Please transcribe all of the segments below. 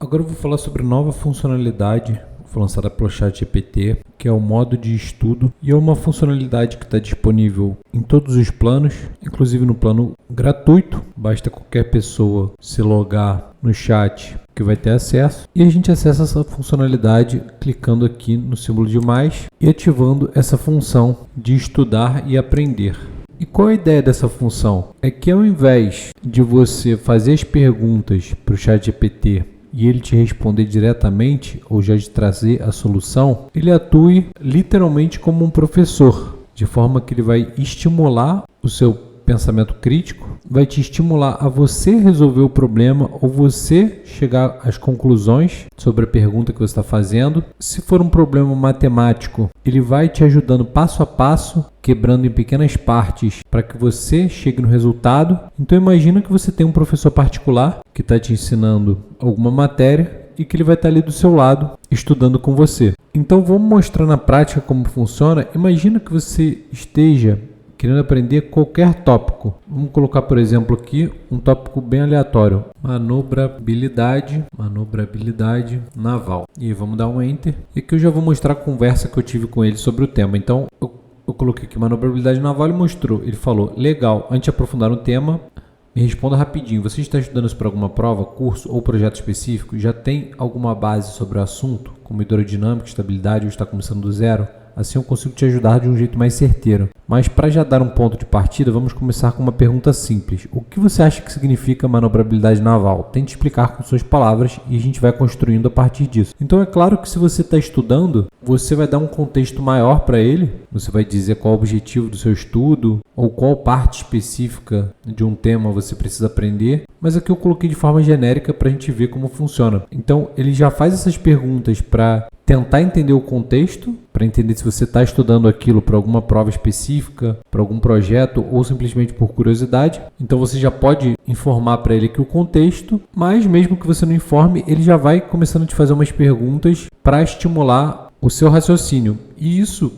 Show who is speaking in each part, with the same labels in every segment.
Speaker 1: Agora eu vou falar sobre nova funcionalidade que foi lançada pelo ChatGPT, que é o modo de estudo, e é uma funcionalidade que está disponível em todos os planos, inclusive no plano gratuito. Basta qualquer pessoa se logar no chat que vai ter acesso, e a gente acessa essa funcionalidade clicando aqui no símbolo de mais e ativando essa função de estudar e aprender. E qual a ideia dessa função? É que ao invés de você fazer as perguntas para o ChatGPT e ele te responder diretamente ou já te trazer a solução, ele atue literalmente como um professor, de forma que ele vai estimular o seu pensamento crítico, vai te estimular a você resolver o problema ou você chegar às conclusões sobre a pergunta que você está fazendo. Se for um problema matemático, ele vai te ajudando passo a passo, quebrando em pequenas partes para que você chegue no resultado. Então imagina que você tem um professor particular que está te ensinando alguma matéria e que ele vai estar ali do seu lado estudando com você. Então vamos mostrar na prática como funciona. Imagina que você esteja querendo aprender qualquer tópico. Vamos colocar, por exemplo, aqui um tópico bem aleatório. Manobrabilidade naval. E vamos dar um Enter. E aqui eu já vou mostrar a conversa que eu tive com ele sobre o tema. Então, eu coloquei aqui manobrabilidade naval e mostrou. Ele falou, legal, antes de aprofundar no tema, me responda rapidinho. Você está estudando isso para alguma prova, curso ou projeto específico? Já tem alguma base sobre o assunto, como hidrodinâmica, estabilidade, ou está começando do zero? Assim eu consigo te ajudar de um jeito mais certeiro. Mas para já dar um ponto de partida, vamos começar com uma pergunta simples. O que você acha que significa manobrabilidade naval? Tente explicar com suas palavras e a gente vai construindo a partir disso. Então é claro que se você está estudando, você vai dar um contexto maior para ele. Você vai dizer qual é o objetivo do seu estudo ou qual parte específica de um tema você precisa aprender. Mas aqui eu coloquei de forma genérica para a gente ver como funciona. Então ele já faz essas perguntas para tentar entender o contexto, para entender se você está estudando aquilo para alguma prova específica, para algum projeto ou simplesmente por curiosidade. Então você já pode informar para ele aqui o contexto, mas mesmo que você não informe, ele já vai começando a te fazer umas perguntas para estimular o seu raciocínio. E isso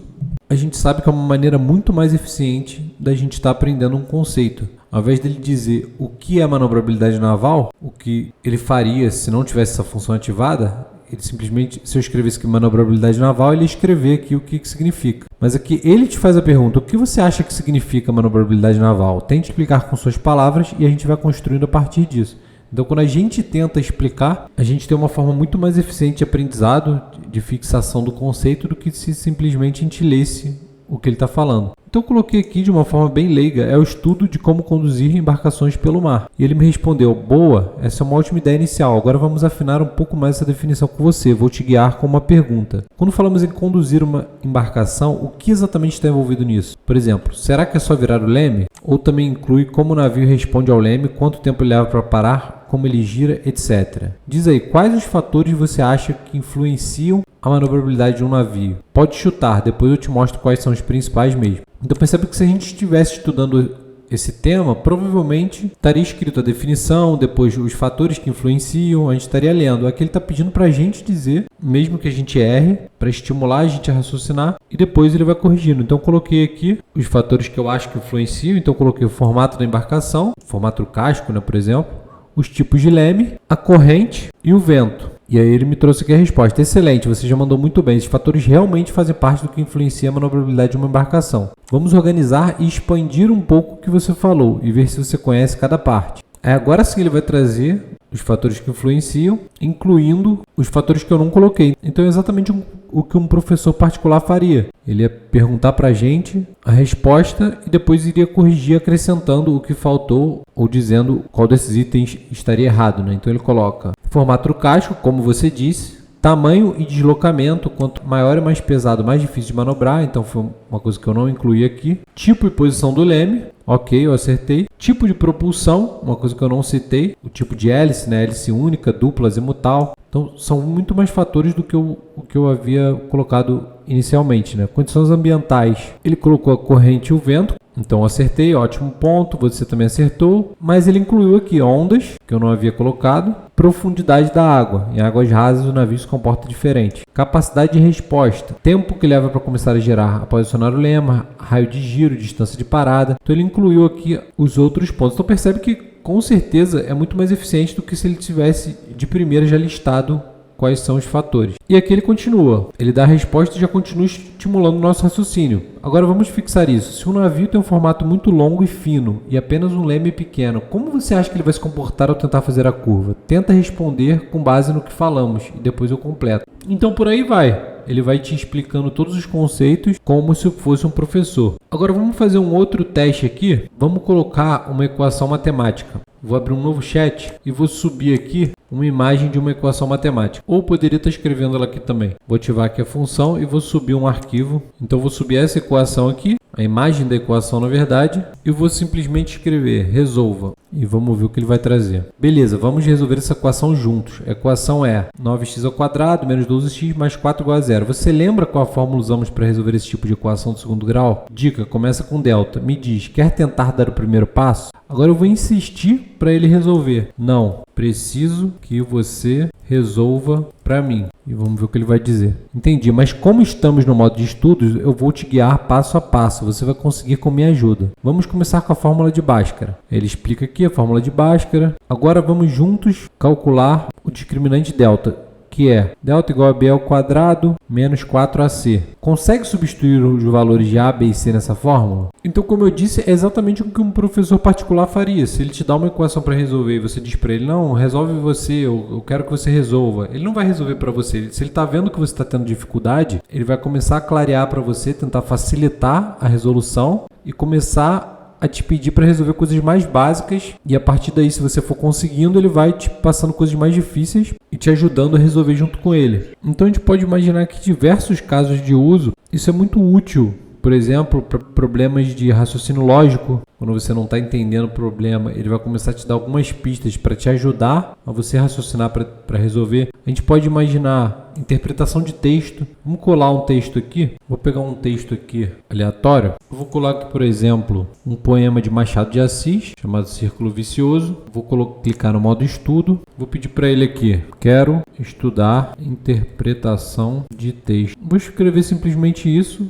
Speaker 1: a gente sabe que é uma maneira muito mais eficiente da gente estar aprendendo um conceito. Ao invés dele dizer o que é manobrabilidade naval, o que ele faria se não tivesse essa função ativada, ele simplesmente, se eu escrevesse aqui manobrabilidade naval, ele ia escrever aqui o que significa. Mas aqui ele te faz a pergunta, o que você acha que significa manobrabilidade naval? Tente explicar com suas palavras e a gente vai construindo a partir disso. Então quando a gente tenta explicar, a gente tem uma forma muito mais eficiente de aprendizado, de fixação do conceito, do que se simplesmente a gente lesse o que ele está falando. Então eu coloquei aqui de uma forma bem leiga, é o estudo de como conduzir embarcações pelo mar. E ele me respondeu, boa, essa é uma ótima ideia inicial, agora vamos afinar um pouco mais essa definição com você, vou te guiar com uma pergunta. Quando falamos em conduzir uma embarcação, o que exatamente está envolvido nisso? Por exemplo, será que é só virar o leme? Ou também inclui como o navio responde ao leme, quanto tempo ele leva para parar, como ele gira, etc. Diz aí, quais os fatores você acha que influenciam a manobrabilidade de um navio? Pode chutar, depois eu te mostro quais são os principais mesmo. Então percebe que se a gente estivesse estudando esse tema, provavelmente estaria escrito a definição, depois os fatores que influenciam, a gente estaria lendo. Aqui ele está pedindo para a gente dizer, mesmo que a gente erre, para estimular a gente a raciocinar, e depois ele vai corrigindo. Então coloquei aqui os fatores que eu acho que influenciam, então coloquei o formato da embarcação, formato do casco, né, por exemplo, os tipos de leme, a corrente e o vento. E aí ele me trouxe aqui a resposta. Excelente, você já mandou muito bem. Esses fatores realmente fazem parte do que influencia a manobrabilidade de uma embarcação. Vamos organizar e expandir um pouco o que você falou e ver se você conhece cada parte. Aí agora sim ele vai trazer os fatores que influenciam, incluindo os fatores que eu não coloquei. Então é exatamente o que um professor particular faria. Ele ia perguntar para a gente a resposta e depois iria corrigir acrescentando o que faltou ou dizendo qual desses itens estaria errado, né? Então ele coloca formato do casco, como você disse, tamanho e deslocamento, quanto maior e mais pesado, mais difícil de manobrar, então foi uma coisa que eu não incluí aqui. Tipo e posição do leme, ok, eu acertei. Tipo de propulsão, uma coisa que eu não citei, o tipo de hélice, né? Hélice única, dupla, azimutal. Então são muito mais fatores do que o que eu havia colocado inicialmente, né? Condições ambientais, ele colocou a corrente e o vento. Então acertei, ótimo ponto, você também acertou, mas ele incluiu aqui ondas, que eu não havia colocado, profundidade da água, em águas rasas o navio se comporta diferente, capacidade de resposta, tempo que leva para começar a girar após acionar o lema, raio de giro, distância de parada, então ele incluiu aqui os outros pontos. Então percebe que com certeza é muito mais eficiente do que se ele tivesse de primeira já listado quais são os fatores. E aqui ele continua, ele dá a resposta e já continua estimulando o nosso raciocínio. Agora vamos fixar isso. Se um navio tem um formato muito longo e fino e apenas um leme pequeno, como você acha que ele vai se comportar ao tentar fazer a curva? Tenta responder com base no que falamos e depois eu completo. Então por aí vai. Ele vai te explicando todos os conceitos como se fosse um professor. Agora vamos fazer um outro teste aqui. Vamos colocar uma equação matemática. Vou abrir um novo chat e vou subir aqui uma imagem de uma equação matemática. Ou poderia estar escrevendo ela aqui também. Vou ativar aqui a função e vou subir um arquivo. Então vou subir essa equação aqui, a imagem da equação na verdade, e vou simplesmente escrever resolva. E vamos ver o que ele vai trazer. Beleza, vamos resolver essa equação juntos. A equação é 9x² menos 12x mais 4 igual a 0. Você lembra qual a fórmula usamos para resolver esse tipo de equação do segundo grau? Dica, começa com delta. Me diz, quer tentar dar o primeiro passo? Agora eu vou insistir para ele resolver. Não, preciso que você resolva para mim. E vamos ver o que ele vai dizer. Entendi, mas como estamos no modo de estudos, eu vou te guiar passo a passo. Você vai conseguir com minha ajuda. Vamos começar com a fórmula de Bhaskara. Ele explica aqui a fórmula de Bhaskara. Agora vamos juntos calcular o discriminante delta, que é delta igual a b ao quadrado menos 4ac. Consegue substituir os valores de a, b e c nessa fórmula? Então, como eu disse, é exatamente o que um professor particular faria. Se ele te dá uma equação para resolver e você diz para ele, não, resolve você, eu quero que você resolva. Ele não vai resolver para você. Se ele está vendo que você está tendo dificuldade, ele vai começar a clarear para você, tentar facilitar a resolução e começar a te pedir para resolver coisas mais básicas, e a partir daí, se você for conseguindo, ele vai te passando coisas mais difíceis e te ajudando a resolver junto com ele. Então a gente pode imaginar que diversos casos de uso, isso é muito útil. Por exemplo, para problemas de raciocínio lógico, quando você não está entendendo o problema, ele vai começar a te dar algumas pistas para te ajudar a você raciocinar para resolver. A gente pode imaginar interpretação de texto. Vamos colar um texto aqui. Vou pegar um texto aqui aleatório. Eu vou colar aqui, por exemplo, um poema de Machado de Assis, chamado Círculo Vicioso. Vou clicar no modo estudo. Vou pedir para ele aqui, quero estudar interpretação de texto. Vou escrever simplesmente isso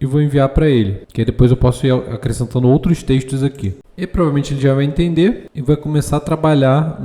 Speaker 1: e vou enviar para ele, que aí depois eu posso ir acrescentando outros textos aqui. E provavelmente ele já vai entender e vai começar a trabalhar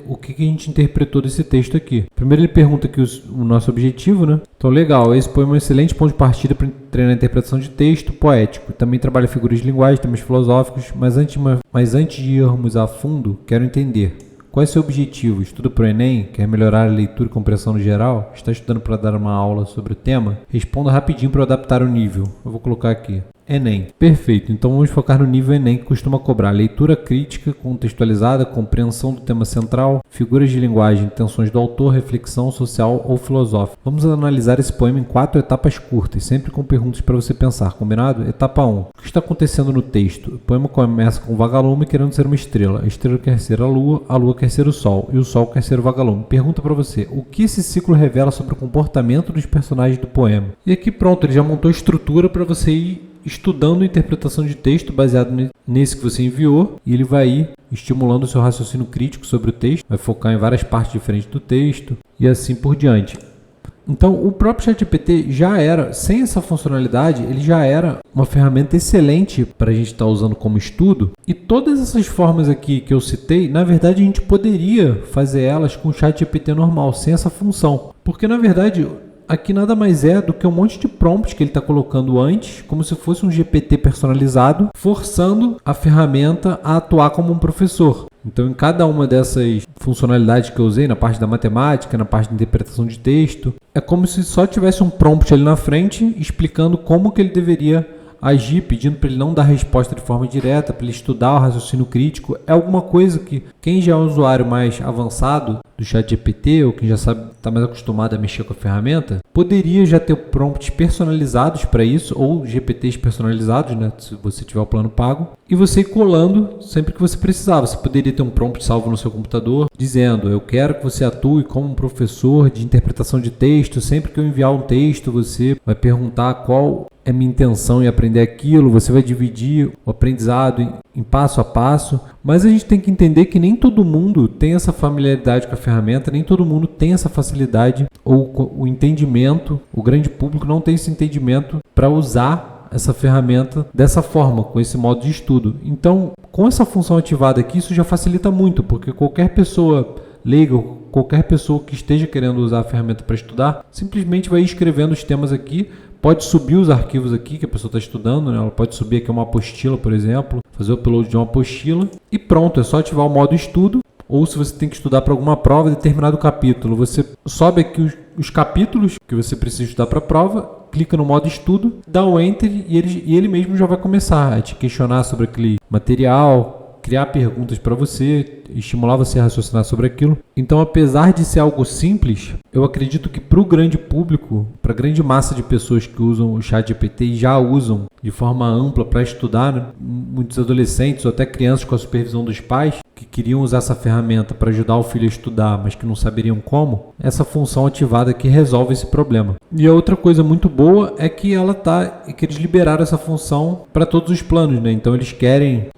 Speaker 1: o que a gente interpretou desse texto aqui. Primeiro ele pergunta aqui o nosso objetivo, né? Então legal, esse poema é um excelente ponto de partida para treinar a interpretação de texto poético. Também trabalha figuras de linguagem, temas filosóficos, mas antes de irmos a fundo, quero entender. Qual é seu objetivo? Estuda para o Enem? Quer melhorar a leitura e compreensão no geral? Está estudando para dar uma aula sobre o tema? Responda rapidinho para adaptar o nível. Eu vou colocar aqui. Enem. Perfeito. Então vamos focar no nível Enem, que costuma cobrar leitura crítica, contextualizada, compreensão do tema central, figuras de linguagem, intenções do autor, reflexão social ou filosófica. Vamos analisar esse poema em 4 etapas curtas, sempre com perguntas para você pensar. Combinado? Etapa 1. O que está acontecendo no texto? O poema começa com o vagalume querendo ser uma estrela. A estrela quer ser a lua quer ser o sol e o sol quer ser o vagalume. Pergunta para você, o que esse ciclo revela sobre o comportamento dos personagens do poema? E aqui pronto, ele já montou a estrutura para você ir estudando a interpretação de texto baseado nesse que você enviou, e ele vai ir estimulando o seu raciocínio crítico sobre o texto, vai focar em várias partes diferentes do texto e assim por diante. Então, o próprio ChatGPT já era, sem essa funcionalidade, ele já era uma ferramenta excelente para a gente estar usando como estudo. E todas essas formas aqui que eu citei, na verdade, a gente poderia fazer elas com o ChatGPT normal, sem essa função. Porque, na verdade, aqui nada mais é do que um monte de prompts que ele está colocando antes, como se fosse um GPT personalizado, forçando a ferramenta a atuar como um professor. Então, em cada uma dessas funcionalidades que eu usei, na parte da matemática, na parte da interpretação de texto, é como se só tivesse um prompt ali na frente explicando como que ele deveria agir, pedindo para ele não dar resposta de forma direta, para ele estudar o raciocínio crítico. É alguma coisa que quem já é um usuário mais avançado do ChatGPT, ou quem já sabe, está mais acostumado a mexer com a ferramenta, poderia já ter prompts personalizados para isso, ou GPTs personalizados, né, se você tiver o plano pago, e você ir colando sempre que você precisar. Você poderia ter um prompt salvo no seu computador, dizendo, eu quero que você atue como um professor de interpretação de texto. Sempre que eu enviar um texto, você vai perguntar qual é minha intenção em aprender aquilo, você vai dividir o aprendizado em passo a passo, mas a gente tem que entender que nem todo mundo tem essa familiaridade com a ferramenta, nem todo mundo tem essa facilidade ou o entendimento, o grande público não tem esse entendimento para usar essa ferramenta dessa forma, com esse modo de estudo. Então, com essa função ativada aqui, isso já facilita muito, porque qualquer pessoa leiga, qualquer pessoa que esteja querendo usar a ferramenta para estudar, simplesmente vai escrevendo os temas aqui, pode subir os arquivos aqui que a pessoa está estudando, né? Ela pode subir aqui uma apostila, por exemplo, fazer o upload de uma apostila e pronto, é só ativar o modo estudo. Ou se você tem que estudar para alguma prova, determinado capítulo, você sobe aqui os capítulos que você precisa estudar para a prova, clica no modo estudo, dá o enter e ele mesmo já vai começar a te questionar sobre aquele material, criar perguntas para você, estimular você a raciocinar sobre aquilo. Então, apesar de ser algo simples, eu acredito que para o grande público, para a grande massa de pessoas que usam o ChatGPT e já usam de forma ampla para estudar, né? Muitos adolescentes ou até crianças com a supervisão dos pais que queriam usar essa ferramenta para ajudar o filho a estudar, mas que não saberiam como, essa função ativada aqui resolve esse problema. E a outra coisa muito boa é que que eles liberaram essa função para todos os planos, né? Então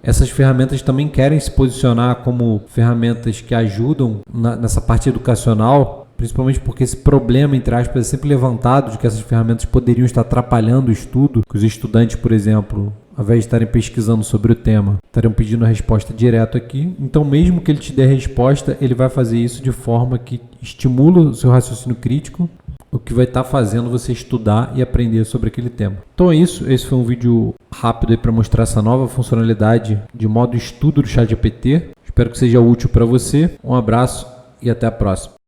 Speaker 1: essas ferramentas também querem se posicionar como ferramentas que ajudam nessa parte educacional, principalmente porque esse problema, entre aspas, é sempre levantado de que essas ferramentas poderiam estar atrapalhando o estudo, que os estudantes, por exemplo, ao invés de estarem pesquisando sobre o tema, estariam pedindo a resposta direto aqui. Então, mesmo que ele te dê a resposta, ele vai fazer isso de forma que estimula o seu raciocínio crítico, o que vai estar fazendo você estudar e aprender sobre aquele tema. Então é isso, esse foi um vídeo rápido para mostrar essa nova funcionalidade de modo estudo do ChatGPT. Espero que seja útil para você. Um abraço e até a próxima.